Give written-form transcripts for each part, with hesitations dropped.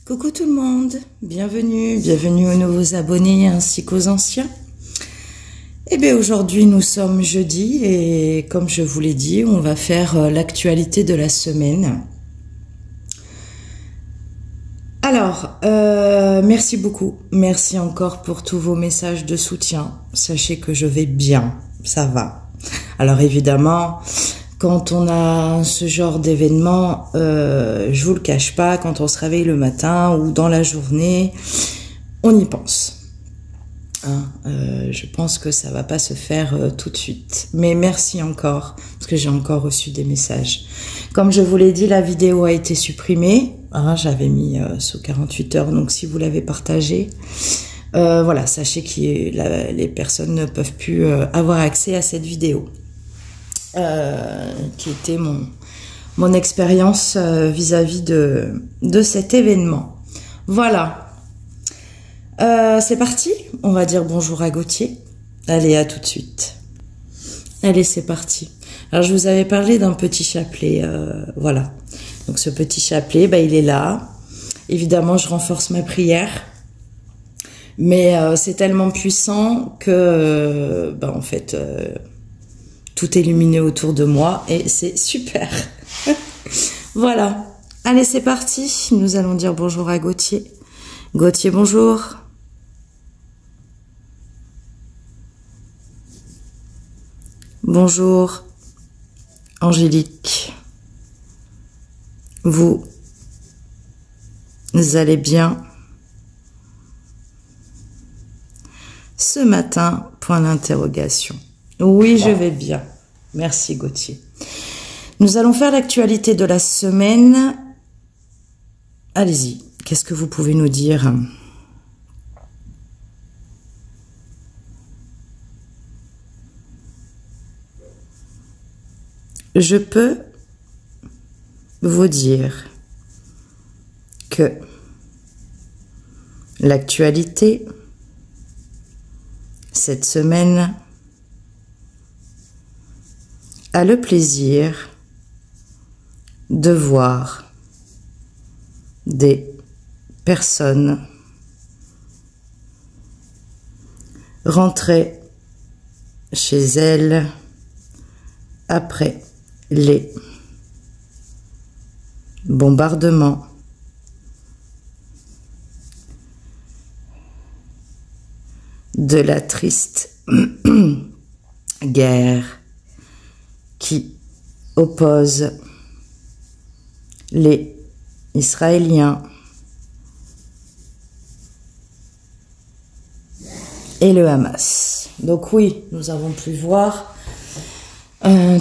Coucou tout le monde, bienvenue aux nouveaux abonnés ainsi qu'aux anciens. Eh bien aujourd'hui nous sommes jeudi et comme je vous l'ai dit, on va faire l'actualité de la semaine. Alors, merci beaucoup, merci encore pour tous vos messages de soutien. Sachez que je vais bien, ça va. Alors évidemment, quand on a ce genre d'événement, je vous le cache pas, quand on se réveille le matin ou dans la journée, on y pense. Hein, je pense que ça va pas se faire tout de suite. Mais merci encore, parce que j'ai encore reçu des messages. Comme je vous l'ai dit, la vidéo a été supprimée. Hein, j'avais mis sous 48 heures, donc si vous l'avez partagée, voilà, sachez que les personnes ne peuvent plus avoir accès à cette vidéo. Qui était mon expérience vis-à-vis de cet événement. Voilà. C'est parti. On va dire bonjour à Gauthier. Allez, à tout de suite. Allez, c'est parti. Alors, je vous avais parlé d'un petit chapelet. Voilà. Donc, ce petit chapelet, il est là. Évidemment, je renforce ma prière. Mais c'est tellement puissant que, en fait... tout est lumineux autour de moi et c'est super. Voilà. Allez, c'est parti. Nous allons dire bonjour à Gauthier. Gauthier, bonjour. Bonjour, Angélique. Vous allez bien ce matin? Point d'interrogation. Oui, je vais bien. Merci Gauthier. Nous allons faire l'actualité de la semaine. Allez-y, qu'est-ce que vous pouvez nous dire? Je peux vous dire que l'actualité cette semaine a le plaisir de voir des personnes rentrer chez elles après les bombardements de la triste guerre qui oppose les Israéliens et le Hamas. Donc oui, nous avons pu voir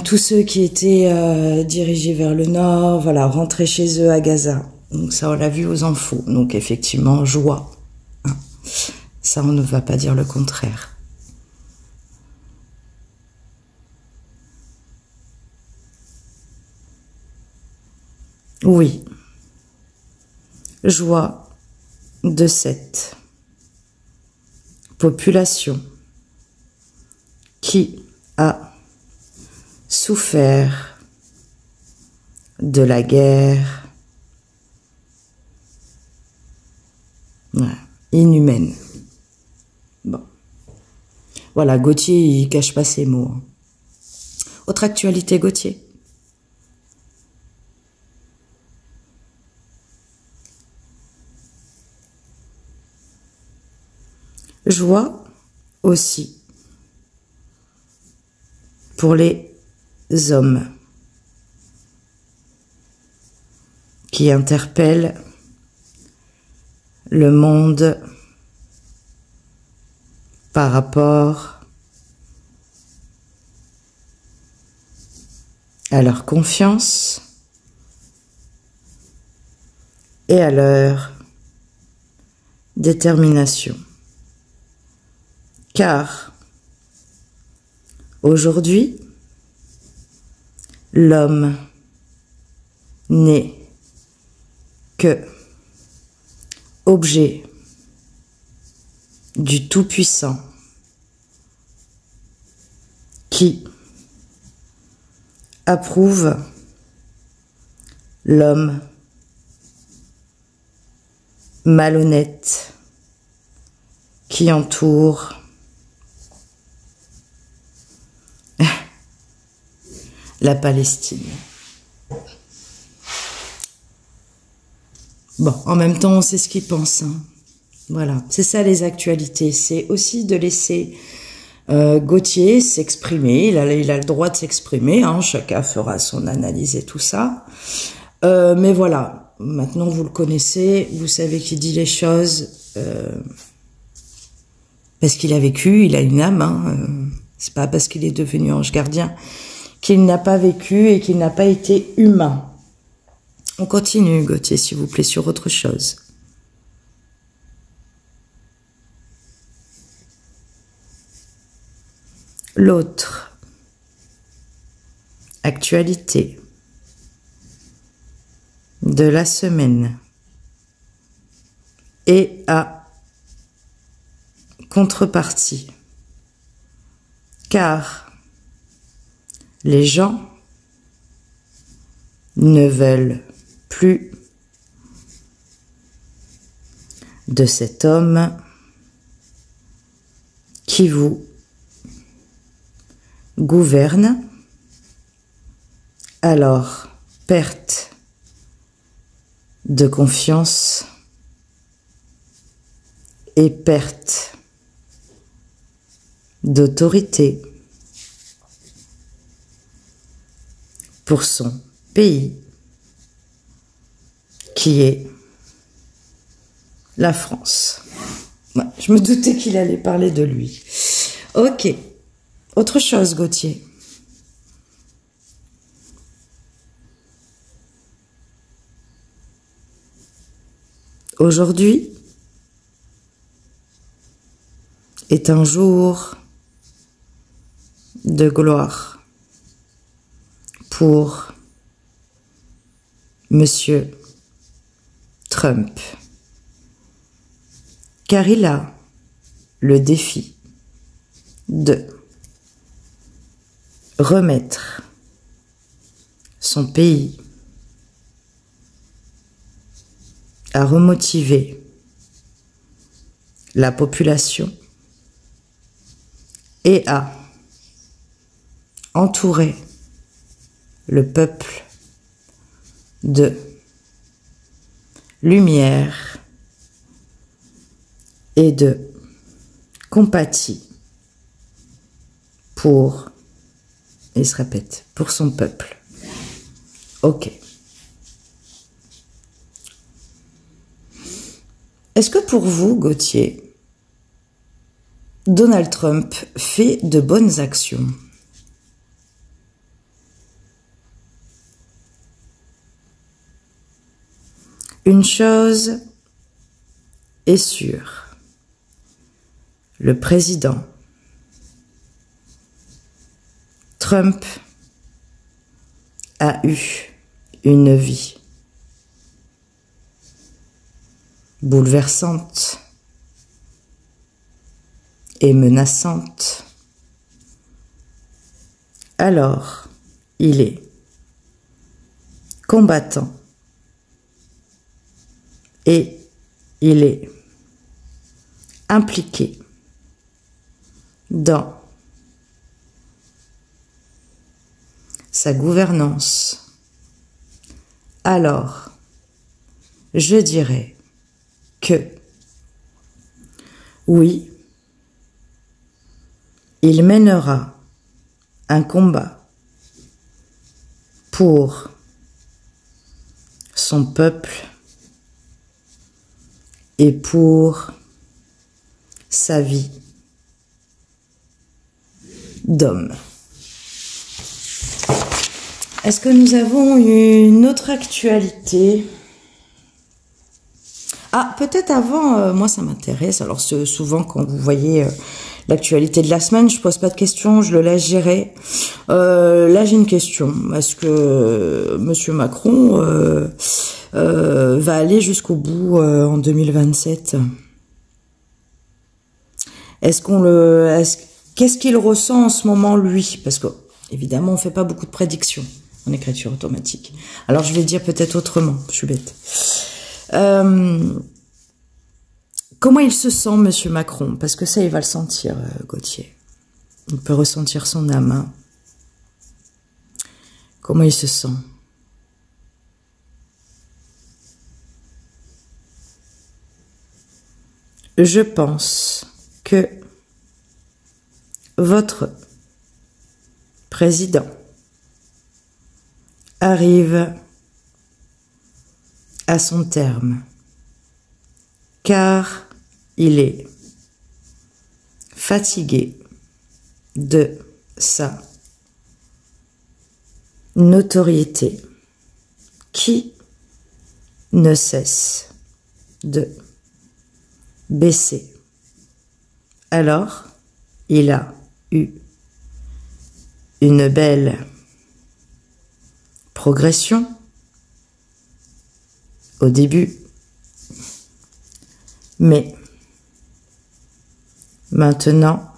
tous ceux qui étaient dirigés vers le nord, voilà, rentrer chez eux à Gaza. Donc ça, on l'a vu aux infos. Donc effectivement, joie. Hein. Ça, on ne va pas dire le contraire. Oui, joie de cette population qui a souffert de la guerre inhumaine. Bon, voilà, Gauthier, il cache pas ses mots. Autre actualité, Gauthier? Joie aussi pour les hommes qui interpellent le monde par rapport à leur confiance et à leur détermination. Car aujourd'hui, l'homme n'est que objet du Tout-Puissant qui approuve l'homme malhonnête qui entoure la Palestine. Bon, en même temps, on sait ce qu'il pense. Hein. Voilà, c'est ça les actualités. C'est aussi de laisser Gauthier s'exprimer. Il a le droit de s'exprimer. Hein. Chacun fera son analyse et tout ça. Mais voilà, maintenant vous le connaissez. Vous savez qu'il dit les choses parce qu'il a vécu, il a une âme. Hein. C'est pas parce qu'il est devenu ange gardien qu'il n'a pas vécu et qu'il n'a pas été humain. On continue, Gauthier, s'il vous plaît, sur autre chose. L'autre actualité de la semaine et à contrepartie, car les gens ne veulent plus de cet homme qui vous gouverne. Alors, perte de confiance et perte d'autorité pour son pays qui est la France. Ouais, je me doutais qu'il allait parler de lui. Ok. Autre chose, Gauthier. Aujourd'hui est un jour de gloire pour Monsieur Trump, car il a le défi de remettre son pays à remotiver la population et à entourer le peuple de lumière et de compatie pour, il se répète, pour son peuple. Ok. Est-ce que pour vous, Gauthier, Donald Trump fait de bonnes actions? Une chose est sûre, le président Trump a eu une vie bouleversante et menaçante. Alors, il est combattant et il est impliqué dans sa gouvernance. Alors, je dirais que oui, il mènera un combat pour son peuple et pour sa vie d'homme. Est-ce que nous avons une autre actualité? Ah, peut-être avant, moi ça m'intéresse. Alors souvent quand vous voyez l'actualité de la semaine, je pose pas de questions, je le laisse gérer. Là j'ai une question. Est-ce que Monsieur Macron va aller jusqu'au bout en 2027? Qu'est-ce qu'il ressent en ce moment lui? Parce que évidemment on fait pas beaucoup de prédictions en écriture automatique. Alors je vais dire peut-être autrement, je suis bête. Comment il se sent, Monsieur Macron? Parce que ça, il va le sentir, Gauthier. Il peut ressentir son âme. Hein. Comment il se sent? Je pense que votre président arrive à son terme, car il est fatigué de sa notoriété qui ne cesse de baisser. Alors, il a eu une belle progression au début, mais maintenant,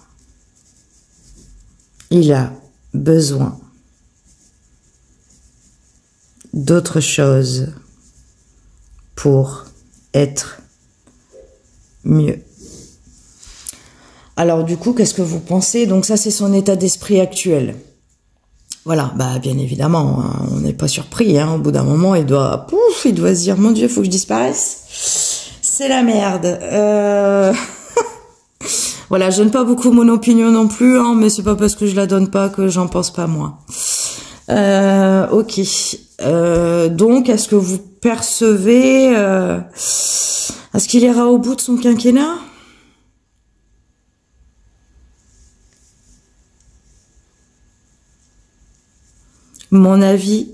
il a besoin d'autre chose pour être mieux. Alors du coup, qu'est-ce que vous pensez? Donc ça, c'est son état d'esprit actuel. Voilà, bah bien évidemment, hein, on n'est pas surpris. Hein, au bout d'un moment, il doit se dire, mon Dieu, faut que je disparaisse. C'est la merde. Voilà, je donne pas beaucoup mon opinion non plus, hein, mais c'est pas parce que je la donne pas que j'en pense pas moi. Ok. Donc, est-ce que vous percevez, est-ce qu'il ira au bout de son quinquennat? Mon avis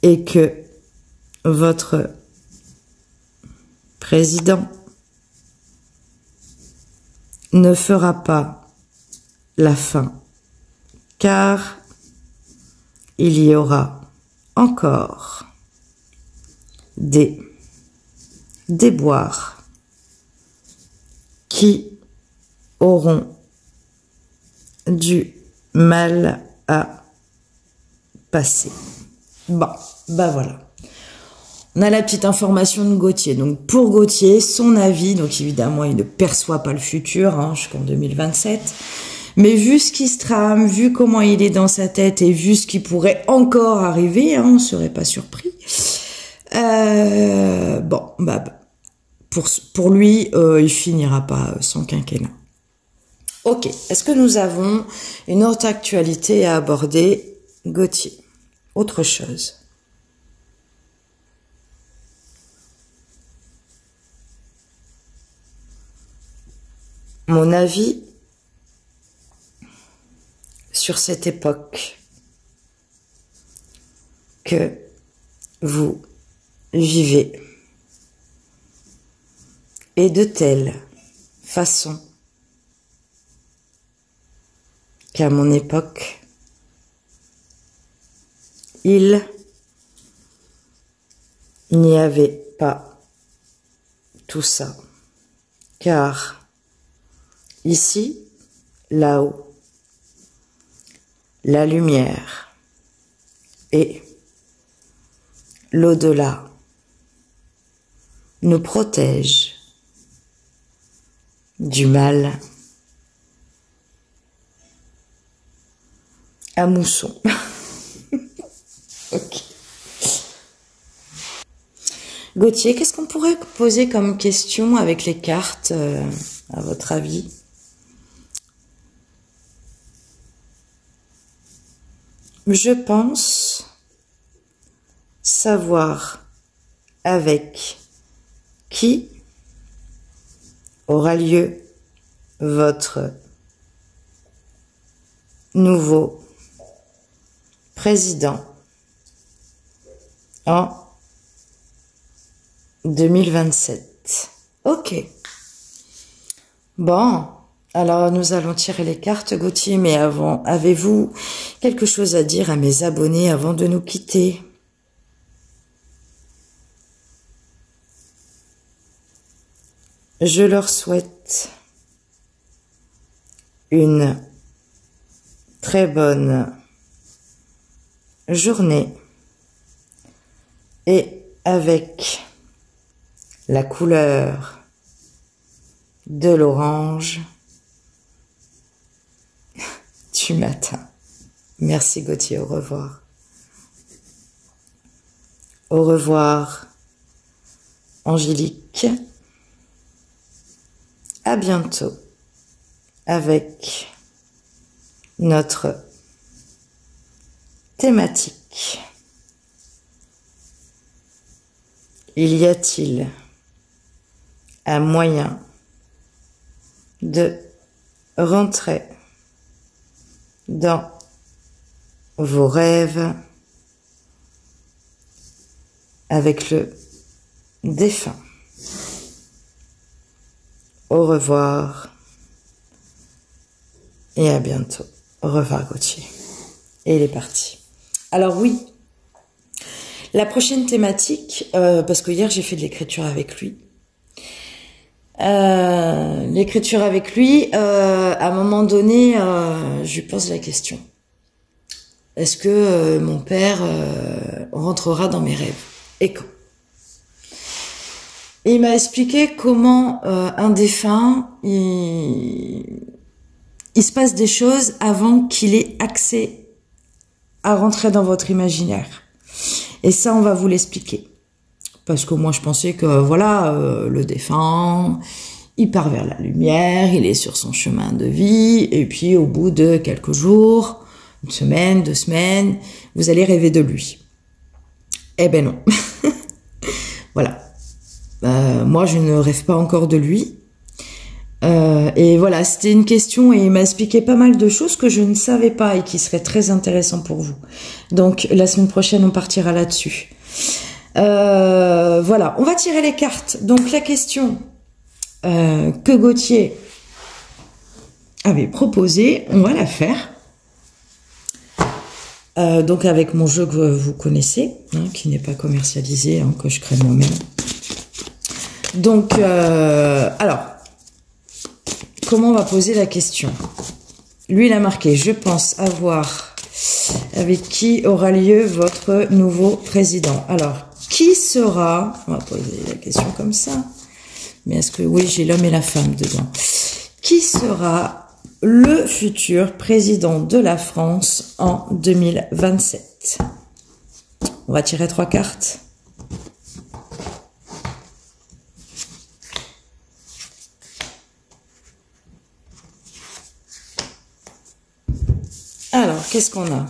est que votre président ne fera pas la fin, car il y aura encore des déboires qui auront du mal à passer. Bon, bah voilà. On a la petite information de Gauthier. Donc pour Gauthier, son avis, donc évidemment il ne perçoit pas le futur hein, jusqu'en 2027, mais vu ce qui se trame, vu comment il est dans sa tête et vu ce qui pourrait encore arriver, hein, on ne serait pas surpris. Bon, bah pour lui, il finira pas son quinquennat. Ok, est-ce que nous avons une autre actualité à aborder, Gauthier? Autre chose. Mon avis sur cette époque que vous vivez est de telle façon qu'à mon époque, il n'y avait pas tout ça, car ici, là-haut, la lumière et l'au-delà nous protègent du mal à mousson. Ok. Gauthier, qu'est-ce qu'on pourrait poser comme question avec les cartes, à votre avis? Je pense savoir avec qui aura lieu votre nouveau président en 2027. Ok. Bon, alors nous allons tirer les cartes, Gauthier, mais avant, avez-vous quelque chose à dire à mes abonnés avant de nous quitter? Je leur souhaite une très bonne journée et avec la couleur de l'orange du matin. Merci Gauthier, au revoir. Au revoir Angélique. À bientôt avec notre thématique. Y a-t-il un moyen de rentrer dans vos rêves avec le défunt? Au revoir et à bientôt. Au revoir Gauthier. Et il est parti. Alors oui, la prochaine thématique, parce que hier j'ai fait de l'écriture avec lui. L'écriture avec lui, à un moment donné, je lui pose la question. Est-ce que mon père rentrera dans mes rêves? Et quand? Et il m'a expliqué comment un défunt, il se passe des choses avant qu'il ait accès à rentrer dans votre imaginaire. Et ça, on va vous l'expliquer. Parce que moi, je pensais que, voilà, le défunt, il part vers la lumière, il est sur son chemin de vie, et puis au bout de quelques jours, une semaine, 2 semaines, vous allez rêver de lui. Eh ben non. Voilà. Moi, je ne rêve pas encore de lui. Et voilà, c'était une question et il m'a expliqué pas mal de choses que je ne savais pas et qui seraient très intéressantes pour vous. Donc, la semaine prochaine, on partira là-dessus. Voilà, on va tirer les cartes. Donc, la question que Gauthier avait proposée, on va la faire. Donc, avec mon jeu que vous connaissez, hein, qui n'est pas commercialisé, hein, que je crée moi-même. Donc, alors, comment on va poser la question? Lui, il a marqué, je pense avoir avec qui aura lieu votre nouveau président. Alors, qui sera, on va poser la question comme ça, mais est-ce que, oui, j'ai l'homme et la femme dedans. Qui sera le futur président de la France en 2027? On va tirer 3 cartes. Alors, qu'est-ce qu'on a?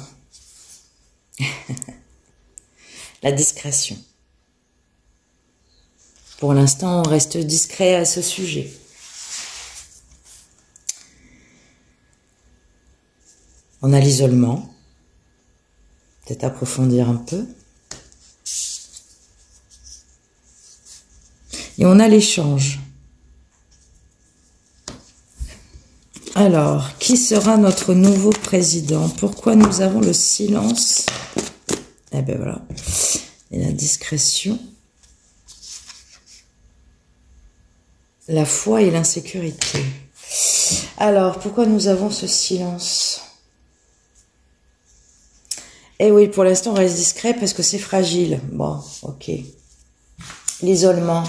La discrétion. Pour l'instant, on reste discret à ce sujet. On a l'isolement. Peut-être approfondir un peu. Et on a l'échange. Alors, qui sera notre nouveau président? Pourquoi nous avons le silence? Eh ben voilà. Et la discrétion. La foi et l'insécurité. Alors, pourquoi nous avons ce silence? Eh oui, pour l'instant, on reste discret parce que c'est fragile. Bon, ok. L'isolement.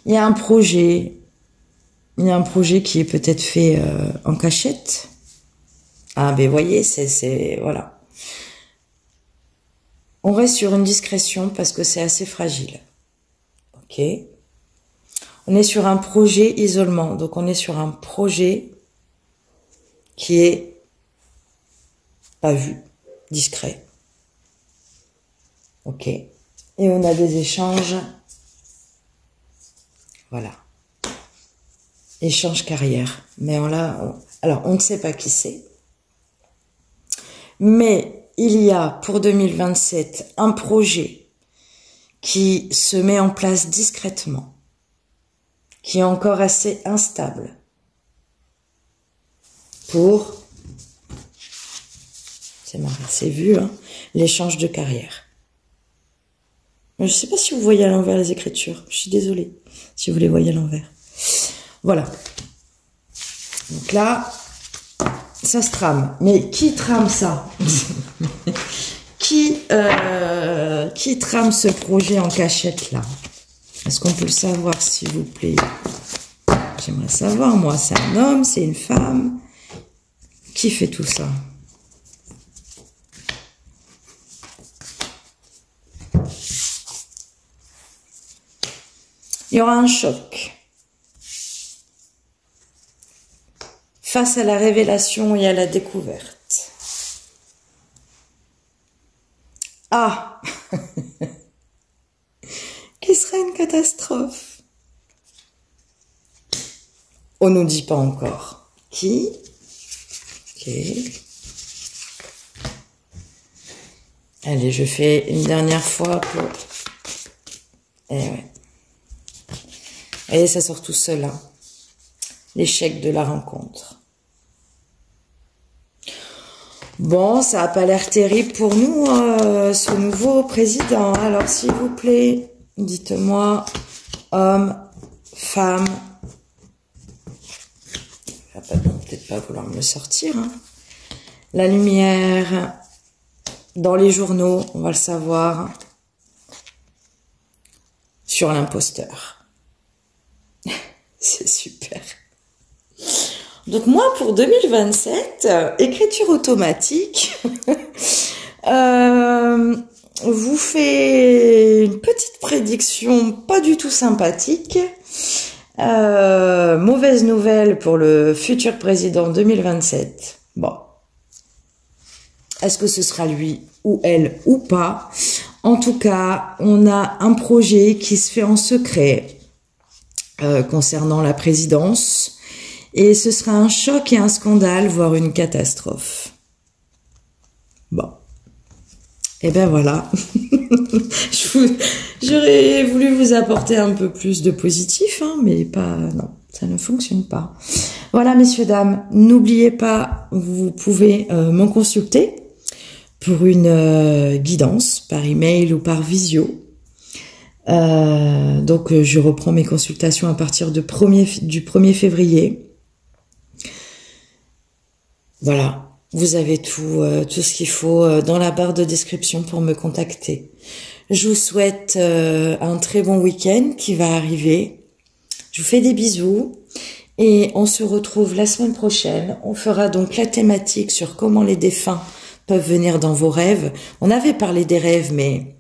Il y a un projet. Il y a un projet qui est peut-être fait en cachette. Ah, ben voyez, c'est voilà. On reste sur une discrétion parce que c'est assez fragile. Ok. On est sur un projet isolement. Donc, on est sur un projet qui est pas vu, discret. Ok. Et on a des échanges. Voilà. Échange carrière. Mais alors, on ne sait pas qui c'est. Mais il y a pour 2027 un projet qui se met en place discrètement, qui est encore assez instable pour, c'est marrant, c'est vu, hein, l'échange de carrière. Je ne sais pas si vous voyez à l'envers les écritures. Je suis désolée si vous les voyez à l'envers. Voilà. Donc là, ça se trame. Mais qui trame ça? Qui qui trame ce projet en cachette là? Est-ce qu'on peut le savoir, s'il vous plaît? J'aimerais savoir, moi, c'est un homme, c'est une femme? Qui fait tout ça? Il y aura un choc. Face à la révélation et à la découverte. Ah! Qui sera une catastrophe? On nous dit pas encore. Qui? Ok. Allez, je fais une dernière fois pour... Eh ouais. Et ça sort tout seul, hein. L'échec de la rencontre. Bon, ça n'a pas l'air terrible pour nous, ce nouveau président. Alors, s'il vous plaît, dites-moi, homme, femme. Il va peut-être pas vouloir me le sortir, hein. La lumière, dans les journaux, on va le savoir, sur l'imposteur. C'est super. Donc moi, pour 2027, écriture automatique, vous fait une petite prédiction pas du tout sympathique. Mauvaise nouvelle pour le futur président 2027. Bon. Est-ce que ce sera lui ou elle ou pas? En tout cas, on a un projet qui se fait en secret concernant la présidence. Et ce sera un choc et un scandale, voire une catastrophe. Bon. Et ben voilà. J'aurais voulu vous apporter un peu plus de positif, hein, mais pas... Non, ça ne fonctionne pas. Voilà, messieurs, dames, n'oubliez pas, vous pouvez m'en consulter pour une guidance par email ou par visio. Donc, je reprends mes consultations à partir du 1er février. Voilà, vous avez tout ce qu'il faut dans la barre de description pour me contacter. Je vous souhaite un très bon week-end qui va arriver. Je vous fais des bisous et on se retrouve la semaine prochaine. On fera donc la thématique sur comment les défunts peuvent venir dans vos rêves. On avait parlé des rêves, mais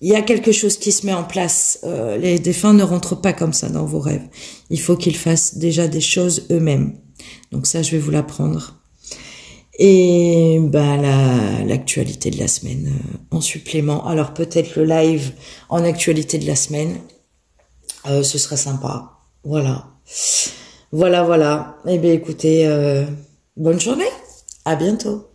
il y a quelque chose qui se met en place. Les défunts ne rentrent pas comme ça dans vos rêves. Il faut qu'ils fassent déjà des choses eux-mêmes. Donc ça, je vais vous l'apprendre. Et ben l'actualité de la semaine en supplément. Alors peut-être le live en actualité de la semaine. Ce serait sympa. Voilà. Voilà. Eh bien écoutez, bonne journée. À bientôt.